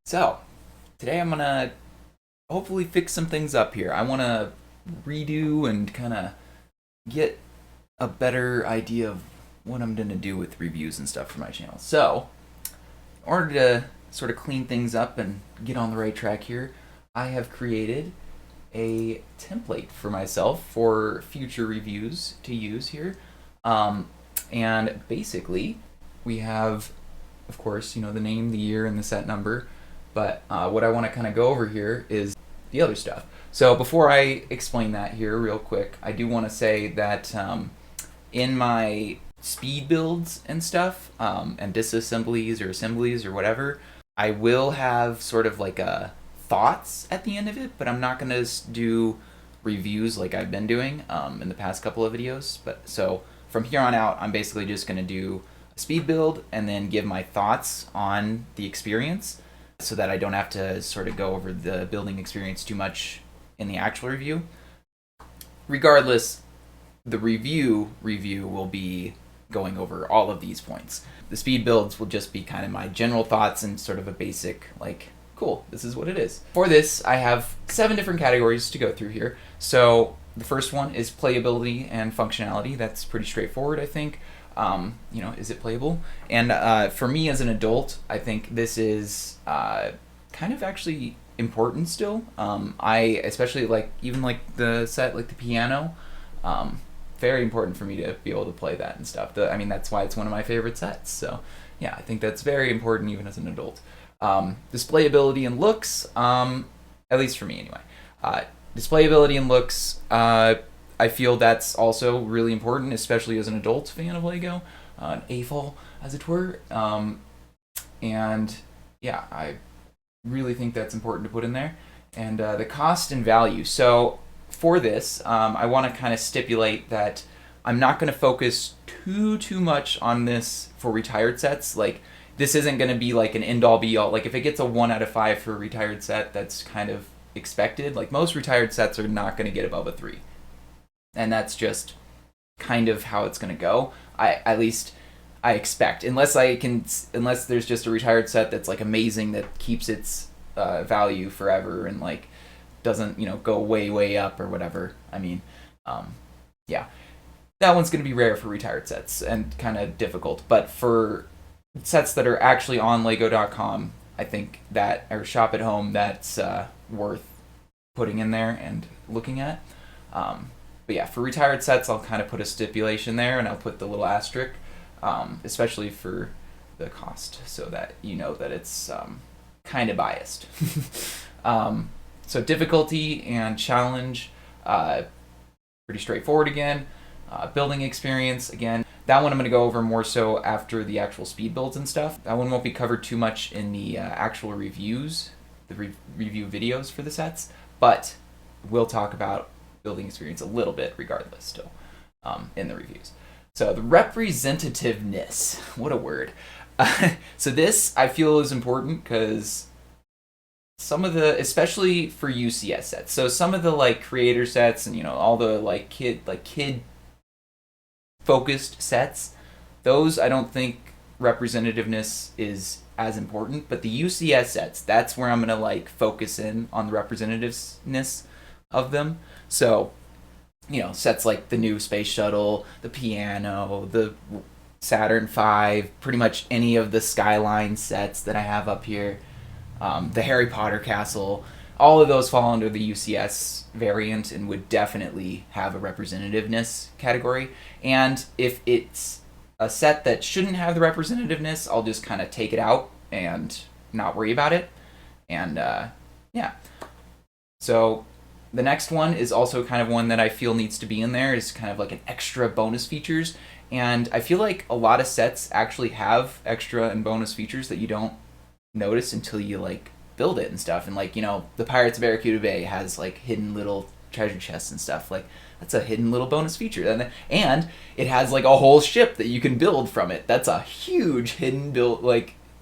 So, today I'm gonna hopefully fix some things up here. I wanna redo and kind of get a better idea of what I'm gonna do with reviews and stuff for my channel. So, in order to sort of clean things up and get on the right track here, I have created a template for myself for future reviews to use here. And basically, we have, of course, the name, the year, and the set number. But what I want to kind of go over here is the other stuff. So before I explain that here real quick, I do want to say that in my speed builds and stuff, and disassemblies or assemblies or whatever, I will have sort of like a thoughts at the end of it, but I'm not going to do reviews like I've been doing in the past couple of videos. But so from here on out, I'm basically just going to do a speed build and then give my thoughts on the experience, so that I don't have to sort of go over the building experience too much in the actual review. Regardless, the review will be going over all of these points. The speed builds will just be kind of my general thoughts and sort of a basic, like, cool, this is what it is. For this, I have 7 different categories to go through here. So the first one is playability and functionality. That's pretty straightforward, I think. Is it playable? And for me as an adult, I think this is kind of actually important still. I especially even the set, like the piano, very important for me to be able to play that and stuff. That's why it's one of my favorite sets. So yeah, I think that's very important even as an adult. Displayability and looks, at least for me anyway. Displayability and looks, I feel that's also really important, especially as an adult fan of Lego, an AFOL, as it were. And yeah, I really think that's important to put in there. And the cost and value. So for this, I want to kind of stipulate that I'm not going to focus too much on this for retired sets. Like, this isn't going to be like an end-all be-all. Like, if it gets a 1 out of 5 for a retired set, that's kind of expected. Like, most retired sets are not going to get above a 3. And that's just kind of how it's going to go. At least I expect, unless there's just a retired set that's like amazing, that keeps its value forever and like doesn't go way up or whatever. Yeah, that one's going to be rare for retired sets and kind of difficult. But for sets that are actually on Lego.com, I think that, or shop at home, that's worth putting in there and looking at. But yeah, for retired sets, I'll kind of put a stipulation there, and I'll put the little asterisk, especially for the cost, so that you know that it's kind of biased. So difficulty and challenge, pretty straightforward again. Building experience, again, that one I'm going to go over more so after the actual speed builds and stuff. That one won't be covered too much in the actual reviews, the review videos for the sets, but we'll talk about building experience a little bit regardless still in the reviews. So the representativeness, what a word. So this I feel is important because some of the, especially for UCS sets, so some of the like creator sets and all the kid focused sets, those I don't think representativeness is as important. But the UCS sets, that's where I'm gonna focus in on the representativeness of them. So, sets like the new space shuttle, the piano, the Saturn V, pretty much any of the Skyline sets that I have up here, the Harry Potter castle, all of those fall under the UCS variant and would definitely have a representativeness category. And if it's a set that shouldn't have the representativeness, I'll just kind of take it out and not worry about it. And yeah. So the next one is also kind of one that I feel needs to be in there, is kind of like an extra bonus features. And I feel like a lot of sets actually have extra and bonus features that you don't notice until you build it and stuff. And the Pirates of Barracuda Bay has hidden little treasure chests and stuff. That's a hidden little bonus feature. And it has a whole ship that you can build from it. That's a huge hidden build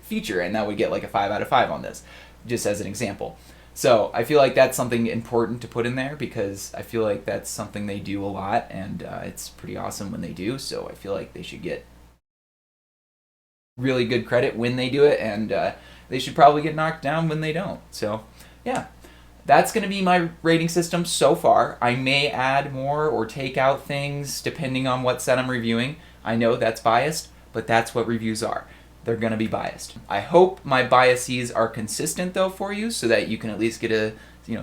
feature, and that would get a 5 out of 5 on this, just as an example. So I feel like that's something important to put in there, because I feel like that's something they do a lot, and it's pretty awesome when they do. So I feel like they should get really good credit when they do it, and they should probably get knocked down when they don't. So, yeah. That's going to be my rating system so far. I may add more or take out things depending on what set I'm reviewing. I know that's biased, but that's what reviews are. They're going to be biased. I hope my biases are consistent though for you, so that you can at least get a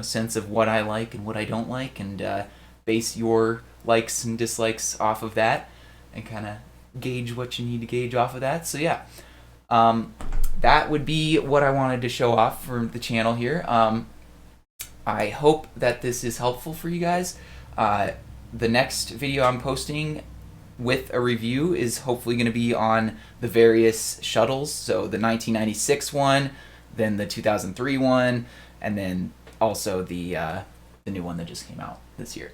sense of what I like and what I don't like, and base your likes and dislikes off of that, and kind of gauge what you need to gauge off of that. So yeah, that would be what I wanted to show off for the channel here. I hope that this is helpful for you guys. The next video I'm posting with a review is hopefully going to be on the various shuttles. So the 1996 one, then the 2003 one, and then also the new one that just came out this year.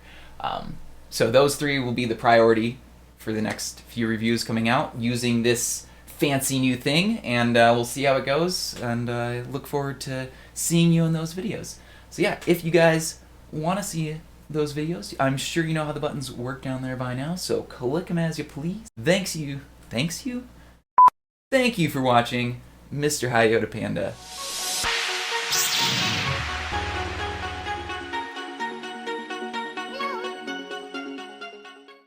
So those three will be the priority for the next few reviews coming out using this fancy new thing, and we'll see how it goes, and I look forward to seeing you in those videos. So yeah, if you guys want to see those videos, I'm sure you know how the buttons work down there by now, so click them as you please. Thank you for watching, Mr. HiYodaPanda.